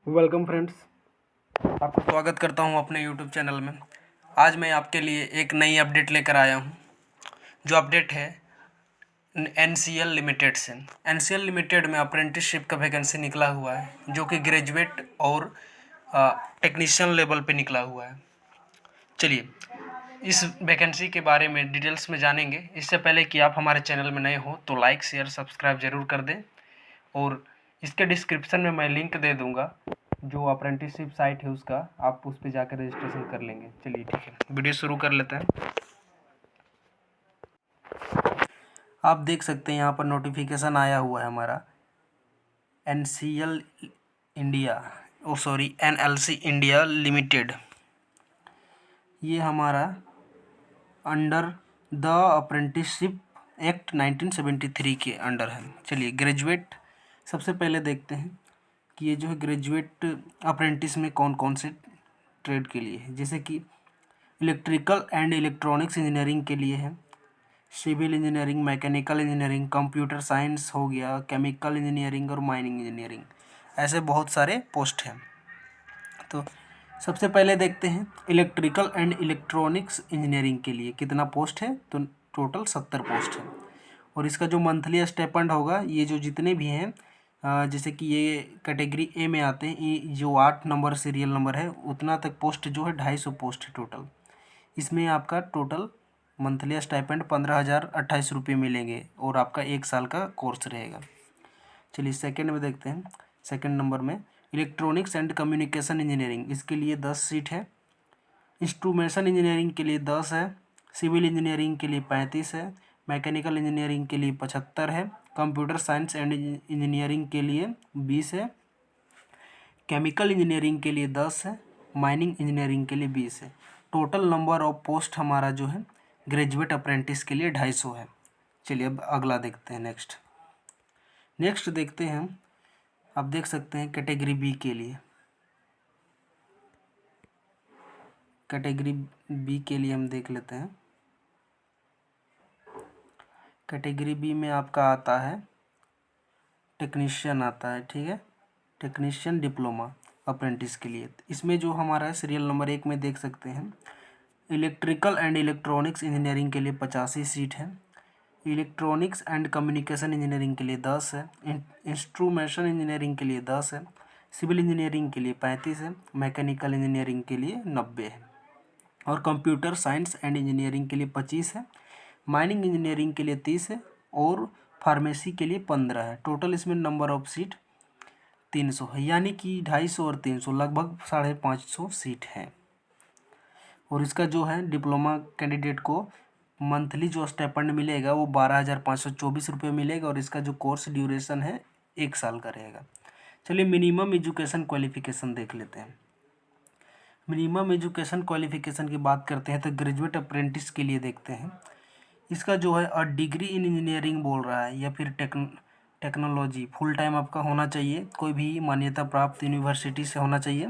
Welcome friends, आपका स्वागत करता हूं अपने यूट्यूब चैनल में। आज मैं आपके लिए एक नई अपडेट लेकर आया हूं। जो अपडेट है एनसीएल लिमिटेड से। एनसीएल लिमिटेड में अप्रेंटिसशिप का वैकेंसी निकला हुआ है, जो कि ग्रेजुएट और टेक्नीशियन लेवल पे निकला हुआ है। चलिए इस वैकेंसी के बारे में डिटेल्स में जानेंगे। इससे पहले कि आप हमारे चैनल में नए हो तो लाइक शेयर सब्सक्राइब ज़रूर कर दें, और इसके डिस्क्रिप्शन में मैं लिंक दे दूंगा। जो अप्रेंटिसशिप साइट है उसका, आप उस पर जाकर रजिस्ट्रेशन कर लेंगे। चलिए ठीक है, वीडियो शुरू कर लेते हैं। आप देख सकते हैं यहाँ पर नोटिफिकेशन आया हुआ है हमारा NCL India NLC India limited. ये हमारा अंडर द अप्रेंटिसशिप एक्ट 1973 के अंडर है। चलिए ग्रेजुएट सबसे पहले देखते हैं कि ये जो है ग्रेजुएट अप्रेंटिस में कौन कौन से ट्रेड के लिए है। जैसे कि इलेक्ट्रिकल एंड इलेक्ट्रॉनिक्स इंजीनियरिंग के लिए है, civil engineering, mechanical engineering, computer science हो गया, केमिकल इंजीनियरिंग और माइनिंग इंजीनियरिंग, ऐसे बहुत सारे पोस्ट हैं। तो सबसे पहले देखते हैं इलेक्ट्रिकल एंड इलेक्ट्रॉनिक्स इंजीनियरिंग के लिए कितना पोस्ट है। तो टोटल 70 पोस्ट है, और इसका जो मंथली स्टाइपेंड होगा, ये जो जितने भी हैं जैसे कि ये कैटेगरी ए में आते हैं, ये जो 8 नंबर सीरियल नंबर है उतना तक पोस्ट जो है 250 पोस्ट है टोटल। इसमें आपका टोटल मंथली स्टाइपेंड 15,028 रुपये मिलेंगे, और आपका 1 साल का कोर्स रहेगा। चलिए सेकंड में देखते हैं। सेकंड नंबर में इलेक्ट्रॉनिक्स एंड कम्युनिकेशन इंजीनियरिंग, इसके लिए 10 सीट है। इंस्ट्रूमेंटेशन इंजीनियरिंग के लिए 10 है। सिविल इंजीनियरिंग के लिए 35 है। मैकेनिकल इंजीनियरिंग के लिए 75 है। कंप्यूटर साइंस एंड इंजीनियरिंग के लिए 20 है। केमिकल इंजीनियरिंग के लिए 10 है। माइनिंग इंजीनियरिंग के लिए 20 है। टोटल नंबर ऑफ पोस्ट हमारा जो है ग्रेजुएट अप्रेंटिस के लिए 250 है। चलिए अब अगला देखते हैं। नेक्स्ट देखते हैं हम। आप देख सकते हैं कैटेगरी बी के लिए। कैटेगरी बी के लिए हम देख लेते हैं। कैटेगरी बी में आपका आता है टेक्नीशियन आता है, ठीक है, टेक्नीशियन डिप्लोमा अप्रेंटिस के लिए। इसमें जो हमारा है सीरियल नंबर 1 में देख सकते हैं इलेक्ट्रिकल एंड इलेक्ट्रॉनिक्स इंजीनियरिंग के लिए 85 सीट है। इलेक्ट्रॉनिक्स एंड कम्युनिकेशन इंजीनियरिंग के लिए 10 है। इंस्ट्रूमेंटेशन इंजीनियरिंग के लिए 10 है। सिविल इंजीनियरिंग के लिए 35 है। मैकेनिकल इंजीनियरिंग के लिए 90 है, और कंप्यूटर साइंस एंड इंजीनियरिंग के लिए 25 है। माइनिंग इंजीनियरिंग के लिए 30 है, और फार्मेसी के लिए 15 है। टोटल इसमें नंबर ऑफ सीट 300 है, यानी कि 250 और 300 लगभग 550 सीट है। और इसका जो है डिप्लोमा कैंडिडेट को मंथली जो स्टाइपेंड मिलेगा वो 12,524 रुपये मिलेगा, और इसका जो कोर्स ड्यूरेशन है 1 साल का रहेगा। चलिए मिनिमम एजुकेशन क्वालिफिकेशन देख लेते हैं। मिनिमम एजुकेशन क्वालिफिकेशन की बात करते हैं तो ग्रेजुएट अप्रेंटिस के लिए देखते हैं। इसका जो है डिग्री इन इंजीनियरिंग बोल रहा है, या फिर टेक्नोलॉजी फुल टाइम आपका होना चाहिए, कोई भी मान्यता प्राप्त यूनिवर्सिटी से होना चाहिए।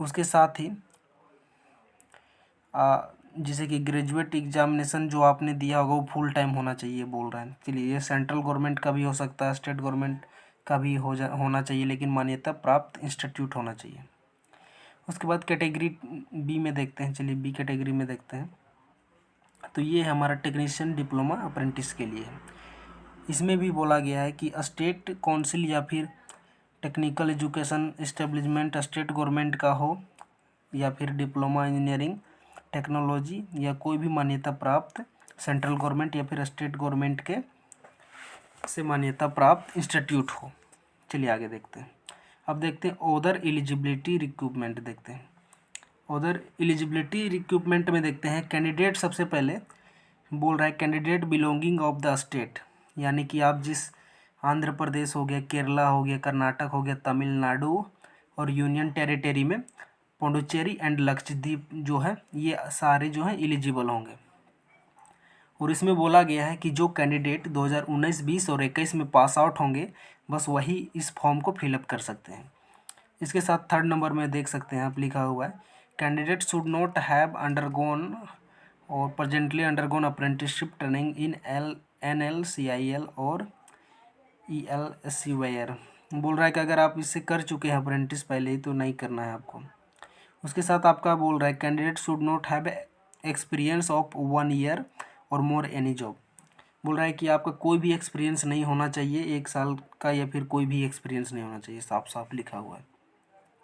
उसके साथ ही जैसे कि ग्रेजुएट एग्जामिनेशन जो आपने दिया होगा वो फुल टाइम होना चाहिए बोल रहे हैं। चलिए ये सेंट्रल गवर्नमेंट का भी हो सकता है, स्टेट गवर्नमेंट का भी होना चाहिए, लेकिन मान्यता प्राप्त इंस्टीट्यूट होना चाहिए। उसके बाद कैटेगरी बी में देखते हैं। चलिए बी कैटेगरी में देखते हैं। तो ये हमारा टेक्नीशियन डिप्लोमा अप्रेंटिस के लिए है। इसमें भी बोला गया है कि स्टेट काउंसिल या फिर technical education establishment state government का हो, या फिर डिप्लोमा इंजीनियरिंग टेक्नोलॉजी, या कोई भी मान्यता प्राप्त सेंट्रल गवर्नमेंट या फिर स्टेट गवर्नमेंट के से मान्यता प्राप्त इंस्टीट्यूट हो। चलिए आगे देखते हैं। अब देखते हैं अदर एलिजिबिलिटी रिक्रूटमेंट देखते हैं। अदर एलिजिबिलिटी रिक्रूटमेंट में देखते हैं कैंडिडेट सबसे पहले बोल रहा है candidate belonging of the state, यानी कि आप जिस आंध्र प्रदेश हो गया, केरला हो गया, कर्नाटक हो गया, तमिलनाडु और यूनियन टेरिटरी में पुडुचेरी एंड लक्षद्वीप जो है, ये सारे जो हैं एलिजिबल होंगे। और इसमें बोला गया है कि जो कैंडिडेट 2019, 20 और 21 में पास आउट होंगे बस वही इस फॉर्म को फिलअप कर सकते हैं। इसके साथ थर्ड नंबर में देख सकते हैं आप लिखा हुआ है candidate should not have undergone और presently undergone apprenticeship training in NLCIL और ELSEWIR बोल रहा है कि अगर आप इससे कर चुके हैं अप्रेंटिस पहले ही तो नहीं करना है आपको। उसके साथ आपका बोल रहा है candidate should not have experience of 1 year और मोर एनी जॉब। बोल रहा है कि आपका कोई भी एक्सपीरियंस नहीं होना चाहिए, 1 साल का या फिर कोई भी एक्सपीरियंस नहीं होना चाहिए, साफ साफ लिखा हुआ है,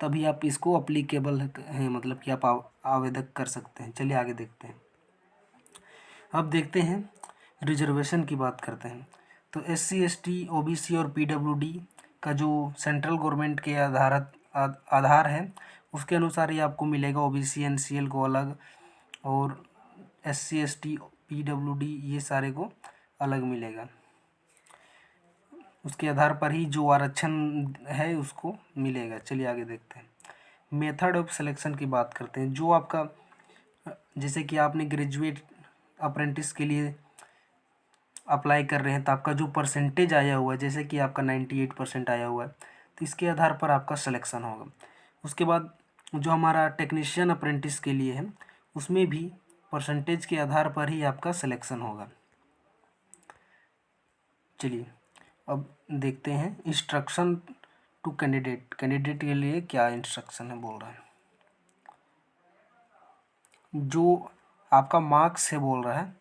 तभी आप इसको अप्लीकेबल हैं, मतलब कि आप आवेदन कर सकते हैं। चलिए आगे देखते हैं। अब देखते हैं रिजर्वेशन की बात करते हैं। तो SC ST OBC और PWD का जो सेंट्रल गवर्नमेंट के आधार है उसके अनुसार ही आपको मिलेगा। OBC NCL को अलग और SC ST PWD ये सारे को अलग मिलेगा। उसके आधार पर ही जो आरक्षण है उसको मिलेगा। चलिए आगे देखते हैं। मेथड ऑफ सिलेक्शन की बात करते हैं। जो आपका जैसे कि आपने ग्रेजुएट अप्रेंटिस के लिए अप्लाई कर रहे हैं तो आपका जो परसेंटेज आया हुआ है, जैसे कि आपका 98% आया हुआ है, तो इसके आधार पर आपका सिलेक्शन होगा। उसके बाद जो हमारा टेक्नीशियन अप्रेंटिस के लिए है उसमें भी परसेंटेज के आधार पर ही आपका सिलेक्शन होगा। चलिए अब देखते हैं इंस्ट्रक्शन टू कैंडिडेट। कैंडिडेट के लिए क्या इंस्ट्रक्शन है बोल रहा है। जो आपका मार्क्स है बोल रहा है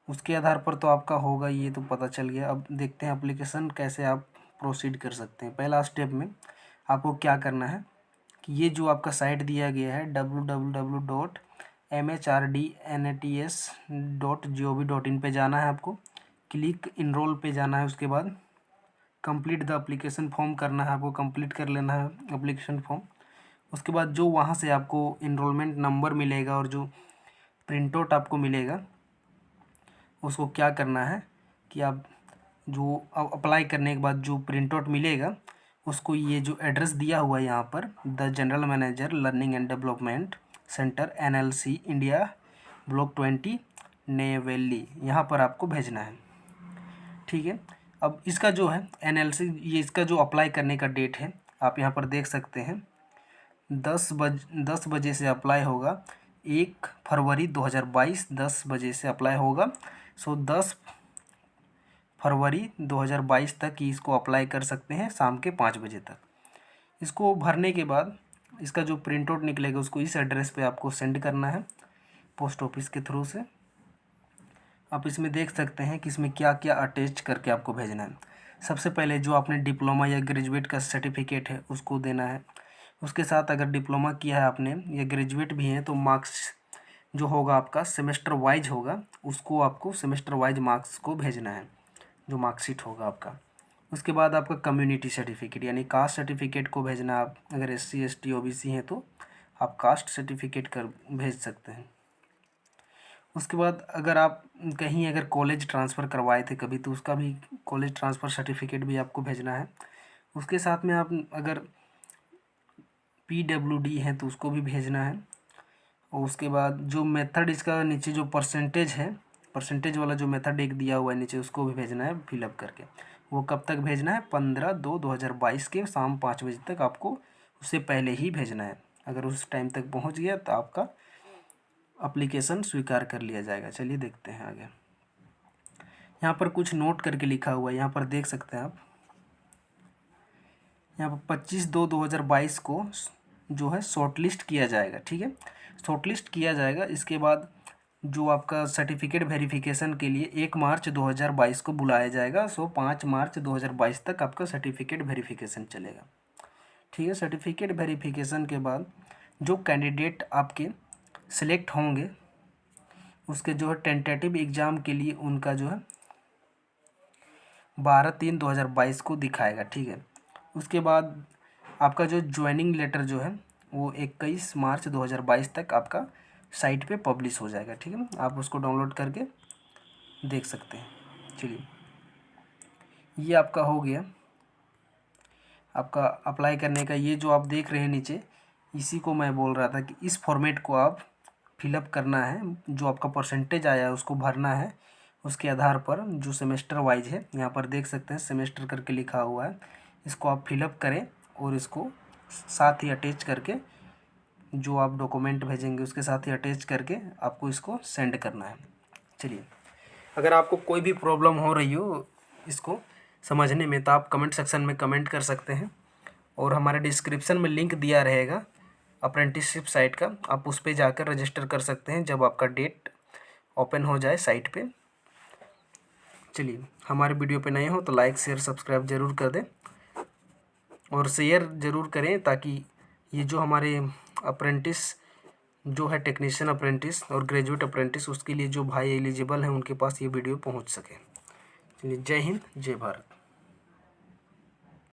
उसके आधार पर तो आपका होगा, ये तो पता चल गया। अब देखते हैं एप्लीकेशन कैसे आप प्रोसीड कर सकते हैं। पहला स्टेप में आपको क्या करना है कि ये जो आपका साइट दिया गया है www.mhrdnats.gov.in पे जाना है आपको। क्लिक इनरोल पे जाना है। उसके बाद कंप्लीट द एप्लीकेशन फॉर्म करना है आपको, कंप्लीट कर लेना है एप्लीकेशन फॉर्म। उसके बाद जो वहाँ से आपको इनरोलमेंट नंबर मिलेगा और जो प्रिंट आउट आपको मिलेगा उसको क्या करना है कि आप जो अप्लाई करने के बाद जो प्रिंट आउट मिलेगा उसको ये जो एड्रेस दिया हुआ है यहाँ पर the general manager learning and development centre NLC India block 20 Neyveli, यहाँ पर आपको भेजना है। ठीक है। अब इसका जो है NLC ये इसका जो अप्लाई करने का डेट है आप यहाँ पर देख सकते हैं। 10 बजे से अप्लाई होगा। 1 फरवरी 2022 10 बजे से अप्लाई होगा। सो 10 फरवरी 2022 तक ही इसको अप्लाई कर सकते हैं, शाम के 5 बजे तक। इसको भरने के बाद इसका जो प्रिंट आउट निकलेगा उसको इस एड्रेस पे आपको सेंड करना है पोस्ट ऑफिस के थ्रू से। आप इसमें देख सकते हैं कि इसमें क्या क्या अटैच करके आपको भेजना है। सबसे पहले जो आपने डिप्लोमा या ग्रेजुएट का सर्टिफिकेट है उसको देना है। उसके साथ अगर डिप्लोमा किया है आपने या ग्रेजुएट भी हैं तो मार्क्स जो होगा आपका सेमेस्टर वाइज होगा, उसको आपको सेमेस्टर वाइज मार्क्स को भेजना है, जो मार्कशीट होगा आपका। उसके बाद आपका कम्युनिटी सर्टिफिकेट यानी कास्ट सर्टिफिकेट को भेजना। आप अगर SC ST OBC हैं तो आप कास्ट सर्टिफिकेट कर भेज सकते हैं। उसके बाद अगर आप कहीं अगर कॉलेज ट्रांसफ़र करवाए थे कभी तो उसका भी कॉलेज ट्रांसफ़र सर्टिफिकेट भी आपको भेजना है। उसके साथ में आप अगर PWD हैं तो उसको भी भेजना है। और उसके बाद जो मेथड इसका नीचे जो परसेंटेज है, परसेंटेज वाला जो मेथड एक दिया हुआ है नीचे उसको भी भेजना है फिलअप करके। वो कब तक भेजना है 15/2/2022 के शाम 5 बजे तक आपको उससे पहले ही भेजना है। अगर उस टाइम तक पहुंच गया तो आपका एप्लीकेशन स्वीकार कर लिया जाएगा। चलिए देखते हैं आगे। यहाँ पर कुछ नोट करके लिखा हुआ है, यहाँ पर देख सकते हैं आप। यहाँ पर 25/2/2022 को जो है शॉर्टलिस्ट किया जाएगा। ठीक है, शॉर्टलिस्ट किया जाएगा। इसके बाद जो आपका सर्टिफिकेट वेरिफिकेशन के लिए 1 मार्च 2022 को बुलाया जाएगा। सो 5 मार्च 2022 तक आपका सर्टिफिकेट वेरिफिकेशन चलेगा। ठीक है, सर्टिफिकेट वेरिफिकेशन के बाद जो कैंडिडेट आपके सिलेक्ट होंगे उसके जो है टेंटेटिव एग्ज़ाम के लिए उनका जो है 12/3/2022 को दिखाएगा। ठीक है, उसके बाद आपका जो ज्वाइनिंग लेटर जो है वो 21 मार्च 2022 तक आपका साइट पे पब्लिश हो जाएगा। ठीक है, आप उसको डाउनलोड करके देख सकते हैं। चलिए ये आपका हो गया आपका अप्लाई करने का। ये जो आप देख रहे हैं नीचे, इसी को मैं बोल रहा था कि इस फॉर्मेट को आप फिलअप करना है। जो आपका परसेंटेज आया है उसको भरना है। उसके आधार पर जो सेमेस्टर वाइज है यहाँ पर देख सकते हैं सेमेस्टर करके लिखा हुआ है, इसको आप फिलअप करें और इसको साथ ही अटैच करके जो आप डॉक्यूमेंट भेजेंगे उसके साथ ही अटैच करके आपको इसको सेंड करना है। चलिए अगर आपको कोई भी प्रॉब्लम हो रही हो इसको समझने में, तो आप कमेंट सेक्शन में कमेंट कर सकते हैं। और हमारे डिस्क्रिप्शन में लिंक दिया रहेगा अप्रेंटिसशिप साइट का, आप उस पर जाकर रजिस्टर कर सकते हैं जब आपका डेट ओपन हो जाए साइट पे। चलिए, हमारे वीडियो पे नए हो तो लाइक शेयर सब्सक्राइब ज़रूर कर दें और शेयर ज़रूर करें, ताकि ये जो हमारे अप्रेंटिस जो है टेक्नीशियन अप्रेंटिस और ग्रेजुएट अप्रेंटिस, उसके लिए जो भाई एलिजिबल हैं उनके पास ये वीडियो पहुंच सके। चलिए, जय हिंद, जय भारत।